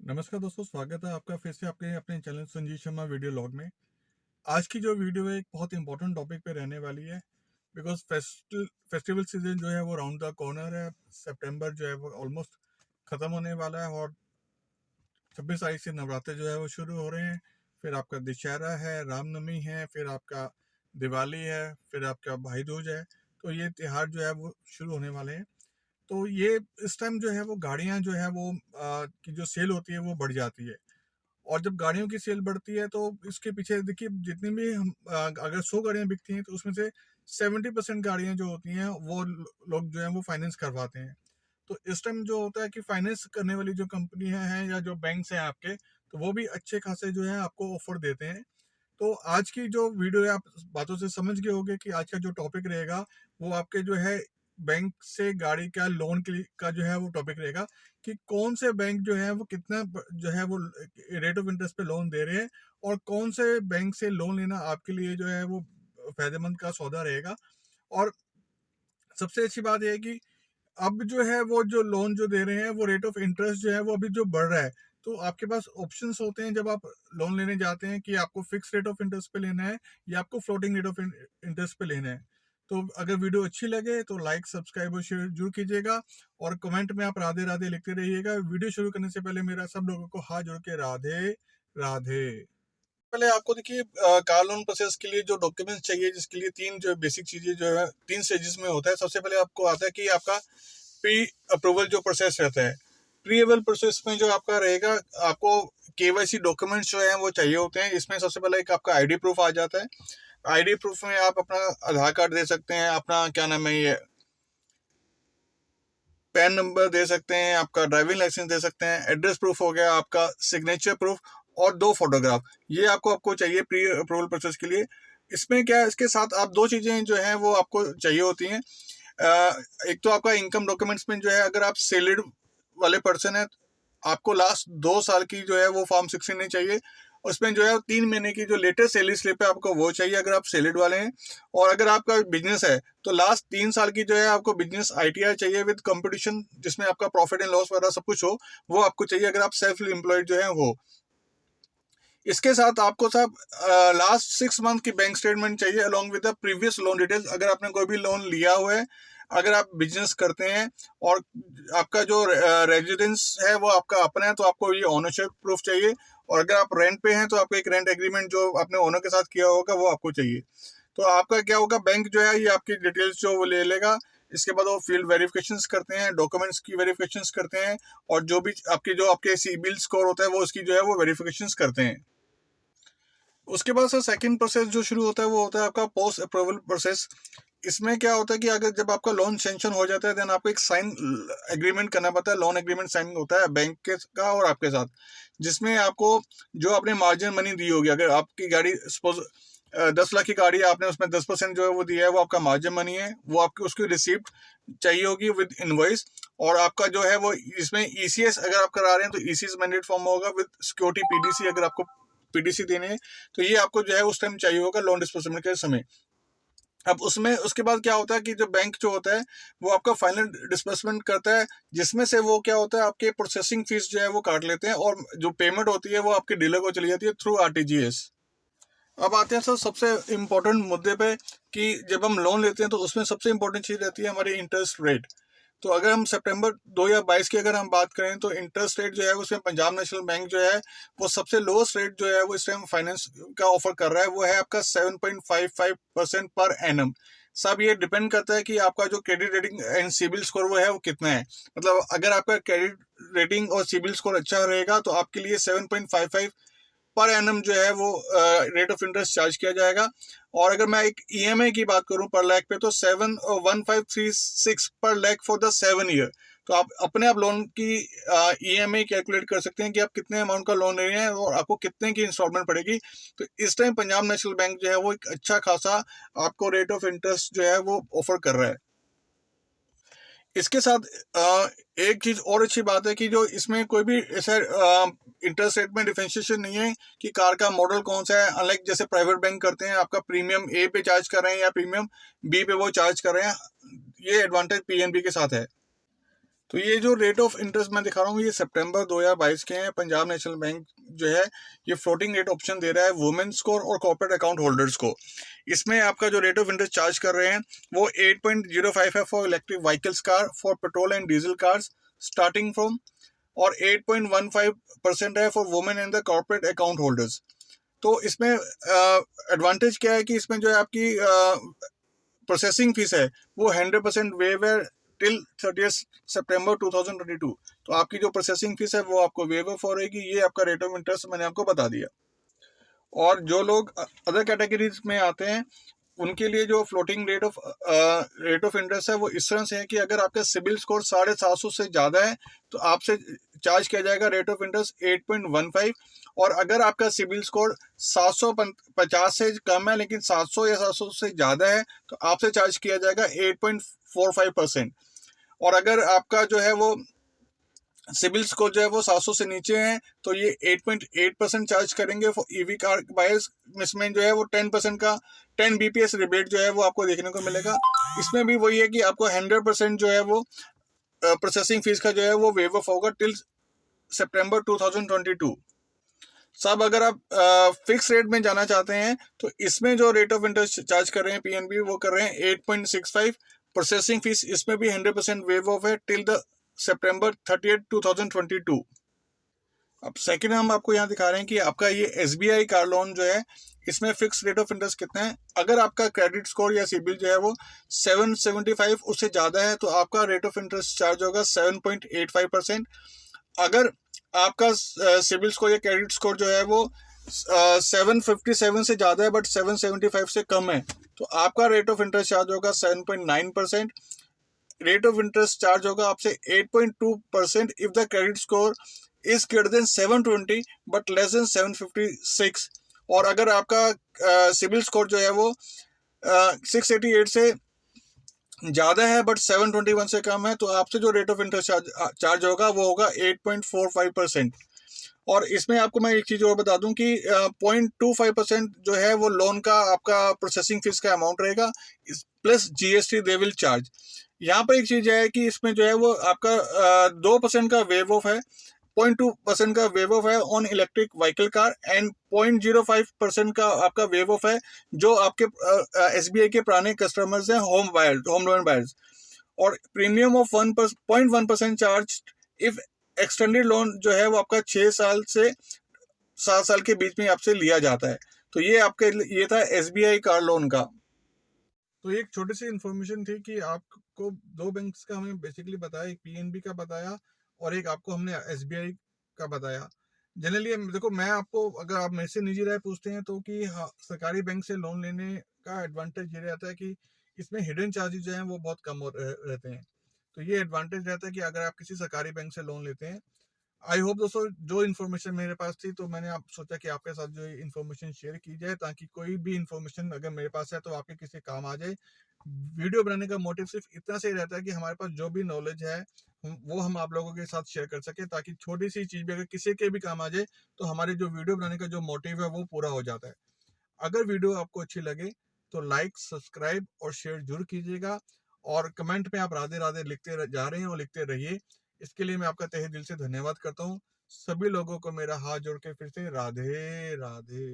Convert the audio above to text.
नमस्कार दोस्तों, स्वागत है आपका फिर से आपके अपने channel Sanjeev Sharma video log में। आज की जो वीडियो है एक बहुत इंपॉर्टेंट टॉपिक पे रहने वाली है। बिकॉज फेस्टिवल सीजन जो है वो राउंड द कॉर्नर है। सितंबर जो है वो ऑलमोस्ट ख़त्म होने वाला है और 26 तारीख से नवरात्र जो है वो शुरू हो रहे हैं। फिर आपका दशहरा है, रामनवमी है, फिर आपका दिवाली है, फिर आपका भाई दूज है। तो ये त्योहार जो है वो शुरू होने वाले हैं। तो ये इस टाइम जो है वो गाड़ियाँ जो है वो की जो सेल होती है वो बढ़ जाती है। और जब गाड़ियों की सेल बढ़ती है तो इसके पीछे देखिए, जितनी भी हम अगर 100 गाड़ियाँ बिकती हैं तो उसमें से 70% गाड़ियाँ जो होती हैं वो लोग जो है वो फाइनेंस करवाते हैं। तो इस टाइम जो होता है कि फाइनेंस करने वाली जो कंपनियां हैं या जो बैंक्स हैं आपके, तो वो भी अच्छे खासे जो है आपको ऑफर देते हैं। तो आज की जो वीडियो है, आप बातों से समझ गए होंगे कि आज का जो टॉपिक रहेगा वो आपके जो है बैंक से गाड़ी का लोन के का जो है वो टॉपिक रहेगा कि कौन से बैंक जो है वो कितना जो है वो रेट ऑफ इंटरेस्ट पे लोन दे रहे हैं और कौन से बैंक से लोन लेना आपके लिए जो है वो फायदेमंद का सौदा रहेगा। और सबसे अच्छी बात यह है कि अब जो है वो जो लोन जो दे रहे हैं वो रेट ऑफ इंटरेस्ट जो है वो अभी जो बढ़ रहा है। तो आपके पास ऑप्शंस होते हैं जब आप लोन लेने जाते हैं कि आपको फिक्स रेट ऑफ इंटरेस्ट पे लेना है या आपको फ्लोटिंग रेट ऑफ इंटरेस्ट पे लेना है। तो अगर वीडियो अच्छी लगे तो लाइक, सब्सक्राइब और शेयर जरूर कीजिएगा और कमेंट में आप राधे राधे लिखते रहिएगा। वीडियो शुरू करने से पहले मेरा सब लोगों को हाथ जोड़ के राधे राधे। पहले आपको देखिए, कार लोन प्रोसेस के लिए जो डॉक्यूमेंट्स चाहिए, जिसके लिए तीन जो बेसिक चीजें जो है 3 स्टेजेस में होता है। सबसे पहले आपको आता है कि आपका प्री अप्रूवल जो प्रोसेस रहता है। प्री अप्रूवल प्रोसेस में जो आपका रहेगा, आपको केवाईसी डॉक्यूमेंट्स जो हैं वो चाहिए होते हैं। इसमें सबसे पहले एक आपका आईडी प्रूफ आ जाता है। आईडी प्रूफ में आप अपना आधार कार्ड दे सकते हैं, अपना क्या नाम है ये पैन नंबर दे सकते हैं, आपका ड्राइविंग लाइसेंस दे सकते हैं, एड्रेस प्रूफ हो गया, आपका सिग्नेचर प्रूफ और 2 फोटोग्राफ। ये आपको चाहिए प्री अप्रूवल प्रोसेस के लिए। इसमें क्या है, इसके साथ आप 2 चीजें जो हैं वो आपको चाहिए होती हैं। एक तो आपका इनकम डॉक्यूमेंट्स में जो है, अगर आप सैलरीड वाले पर्सन है, आपको लास्ट 2 साल की जो है वो फॉर्म 16 नहीं चाहिए। उसमें जो है 3 महीने की जो लेटेस्ट सैलरी स्लिप है आपको वो चाहिए, अगर आप सैलरीड वाले हैं। और अगर आपका बिजनेस है तो लास्ट 3 साल की जो है आपको बिजनेस आईटीआर चाहिए विद कंपटीशन, जिसमें आपका प्रॉफिट एंड लॉस वगैरह सब कुछ हो, वो आपको चाहिए अगर आप सेल्फ एम्प्लॉयड जो है वो। इसके साथ आपको सब लास्ट 6 मंथ की बैंक स्टेटमेंट चाहिए along with the previous loan details, अगर आपने कोई भी लोन लिया हुआ है, अगर आप बिजनेस करते हैं और आपका जो रेजिडेंस है वो आपका अपना है, तो आपको ये ओनरशिप प्रूफ चाहिए। और अगर आप रेंट पे हैं तो आपको एक रेंट एग्रीमेंट जो आपने ओनर के साथ किया होगा वो आपको चाहिए। तो आपका क्या होगा, बैंक जो है ये आपकी डिटेल्स जो वो ले लेगा। इसके बाद वो फील्ड वेरिफिकेशंस करते हैं, डॉक्यूमेंट्स की वेरिफिकेशंस करते हैं, और जो आपके सिबिल स्कोर होता है वो उसकी जो है वो वेरिफिकेशंस करते हैं। उसके बाद सर सेकंड प्रोसेस जो शुरू होता है वो होता है आपका पोस्ट अप्रूवल प्रोसेस। इसमें क्या होता है कि अगर जब आपका लोन सेंक्शन हो जाता है, देन आपको एक साइन एग्रीमेंट करना पड़ता है। लोन एग्रीमेंट साइन होता है बैंक के का और आपके साथ, जिसमें आपको जो आपने मार्जिन मनी दी होगी, अगर आपकी गाड़ी सपोज 10 लाख की गाड़ी है, आपने उसमें 10% जो है वो दिया है, वो आपका मार्जिन मनी है, वो आपकी उसकी रिसिप्ट चाहिए होगी विद इनवॉइस। और आपका जो है वो इसमें ईसीएस अगर आप करा रहे हैं तो ईसीएस मैंडेट फॉर्म होगा विद सिक्योरिटी पीडीसी, अगर आपको पीडीसी देने हैं तो ये आपको जो है उस टाइम चाहिए होगा लोन डिस्बर्समेंट के समय। अब उसमें उसके बाद क्या होता है कि जो बैंक जो होता है वो आपका फाइनल डिस्बर्समेंट करता है, जिसमें से वो क्या होता है आपके प्रोसेसिंग फीस जो है वो काट लेते हैं, और जो पेमेंट होती है वो आपके डीलर को चली जाती है थ्रू आरटीजीएस। अब आते हैं सर सबसे इम्पोर्टेंट मुद्दे पे कि जब हम लोन लेते हैं तो उसमें सबसे इम्पोर्टेंट चीज़ रहती है हमारी इंटरेस्ट रेट। तो अगर हम सितंबर 2022 की अगर हम बात करें तो इंटरेस्ट रेट जो है उसमें पंजाब नेशनल बैंक जो है वो सबसे लोएस्ट रेट जो है वो इस टाइम फाइनेंस का ऑफर कर रहा है, वो है आपका 7.55% पर एनम। सब ये डिपेंड करता है कि आपका जो credit rating and CIBIL score वो है वो कितना है। मतलब अगर आपका क्रेडिट रेटिंग और सिबिल स्कोर अच्छा रहेगा तो आपके लिए 7.55 पर एनम जो है वो रेट ऑफ इंटरेस्ट चार्ज किया जाएगा। और अगर मैं एक ईएमआई की बात करूं पर लाख पे, तो 71536 पर लाख फॉर द 7 ईयर। तो आप अपने आप लोन की ईएमआई कैलकुलेट कर सकते हैं कि आप कितने अमाउंट का लोन ले रहे हैं और आपको कितने की इंस्टॉलमेंट पड़ेगी। तो इस टाइम पंजाब नेशनल बैंक जो है वो एक अच्छा खासा आपको रेट ऑफ इंटरेस्ट जो है वो ऑफर कर रहा है। इसके साथ एक चीज और अच्छी बात है कि जो इसमें कोई भी ऐसा इंटरेस्ट रेट में डिफरेंशिएशन नहीं है कि कार का मॉडल कौन सा है। अनलाइक जैसे प्राइवेट बैंक करते हैं, आपका प्रीमियम ए पे चार्ज कर रहे हैं या प्रीमियम बी पे वो चार्ज कर रहे हैं, ये एडवांटेज पीएनबी के साथ है। तो ये जो रेट ऑफ इंटरेस्ट मैं दिखा रहा हूँ ये सितंबर 2022 के हैं। पंजाब नेशनल बैंक जो है ये फ्लोटिंग रेट ऑप्शन दे रहा है वुमेन्स को और कॉर्पोरेट अकाउंट होल्डर्स को। इसमें आपका जो रेट ऑफ इंटरेस्ट चार्ज कर रहे हैं वो 8.05 है for electric vehicles car, for petrol and diesel cars starting from, और 8.15% है for women and the corporate account holders. तो इसमें एडवांटेज क्या है कि इसमें जो है आपकी प्रोसेसिंग फीस है वो 100% वेव है टिल 30 सितंबर 2022। तो आपकी जो प्रोसेसिंग फीस है वो आपको वेव ऑफ हो रहेगी। ये आपका रेट ऑफ इंटरेस्ट मैंने आपको बता दिया। और जो लोग अदर कैटेगरीज में आते हैं उनके लिए जो फ्लोटिंग रेट ऑफ इंटरेस्ट है वो इस तरह से है कि अगर आपका सिबिल स्कोर 750 से ज़्यादा है तो आपसे चार्ज किया जाएगा रेट ऑफ इंटरेस्ट 8.15। और अगर आपका सिबिल स्कोर 750 से कम है लेकिन 700 या 700 से ज़्यादा है तो आपसे चार्ज किया जाएगा 8.45%। और अगर आपका जो है वो सिबिल स्कोर जो है वो 700 से नीचे है तो ये 8.8% चार्ज करेंगे फॉर ईवी कार बायर्स। इसमें जो है वो 10% का 10 BPS रिबेट जो है वो आपको देखने को मिलेगा। इसमें भी वही है कि आपको 100% जो है वो प्रोसेसिंग फीस का जो है वो वेव ऑफ होगा टिल सितंबर 2022। सब अगर आप फिक्स रेट में जाना चाहते हैं तो इसमें जो रेट ऑफ इंटरेस्ट चार्ज कर रहे हैं PNB वो कर रहे हैं 8.65। प्रोसेसिंग फीस इसमें भी 100% वेव ऑफ है टिल द सितंबर 30 2022। अब सेकंड हम आपको यहाँ दिखा रहे हैं कि आपका ये SBI कार लोन जो है इसमें फिक्स रेट ऑफ इंटरेस्ट कितना है। अगर आपका क्रेडिट स्कोर या सिबिल जो है वो 775 उससे ज़्यादा है तो आपका रेट ऑफ इंटरेस्ट चार्ज होगा 7.85%। अगर आपका सिबिल स्कोर या क्रेडिट स्कोर जो है वो 757 से ज़्यादा है बट 775 से कम है तो आपका रेट ऑफ इंटरेस्ट चार्ज होगा 7.9%। रेट ऑफ इंटरेस्ट चार्ज होगा आपसे 8.2% if the credit score is greater than 720 but less than 756। और अगर आपका सिबिल स्कोर जो है वो 688 से ज़्यादा है बट 721 से कम है तो आपसे जो रेट ऑफ इंटरेस्ट चार्ज होगा वो होगा 8.45%। और इसमें आपको मैं एक चीज़ और बता दूं कि 0.25% जो है वो लोन का आपका प्रोसेसिंग फीस का अमाउंट रहेगा plus GST they will charge. यहाँ पर एक चीज़ है कि इसमें जो है वो आपका 2% का वेव ऑफ है, 0.2% का वेव ऑफ है on electric vehicle car and 0.05% का आपका वेव ऑफ है जो आपके SBI के पुराने कस्टमर्स हैं होम लोन बायर्स। और premium of 1.1% charge if extended loan जो है वो आपका 6 साल से 7 साल के बीच में आपसे लिया जाता है। तो ये था SBI कार लोन का। तो एक छोटी सी इन्फॉर्मेशन थी कि आपको दो बैंक्स का हमें बेसिकली बताया, एक PNB का बताया और एक आपको हमने SBI का बताया। जनरली देखो मैं आपको, अगर आप मेरे से निजी राय पूछते हैं तो कि हाँ, सरकारी बैंक से लोन लेने का एडवांटेज ये रहता है कि इसमें हिडन चार्जेस जो हैं वो बहुत कम रहते हैं। तो ये एडवांटेज रहता है कि अगर आप किसी सरकारी बैंक से लोन लेते हैं। आई होप दोस्तों जो इन्फॉर्मेशन मेरे पास थी तो मैंने आप सोचा कि आपके साथ जो इन्फॉर्मेशन शेयर की जाए ताकि कोई भी इन्फॉर्मेशन अगर मेरे पास है तो आपके किसी काम आ जाए। वीडियो बनाने का मोटिव सिर्फ इतना से ही रहता है कि हमारे पास जो भी नॉलेज है वो हम आप लोगों के साथ शेयर कर सके ताकि छोटी सी चीज़ भी अगर किसी के भी काम आ जाए तो हमारे जो वीडियो बनाने का जो मोटिव है वो पूरा हो जाता है। अगर वीडियो आपको अच्छी लगे तो लाइक, सब्सक्राइब और शेयर जरूर कीजिएगा। और कमेंट में आप राधे राधे लिखते जा रहे हैं और लिखते रहिए। इसके लिए मैं आपका तहे दिल से धन्यवाद करता हूँ। सभी लोगों को मेरा हाथ जोड़ के फिर से राधे राधे।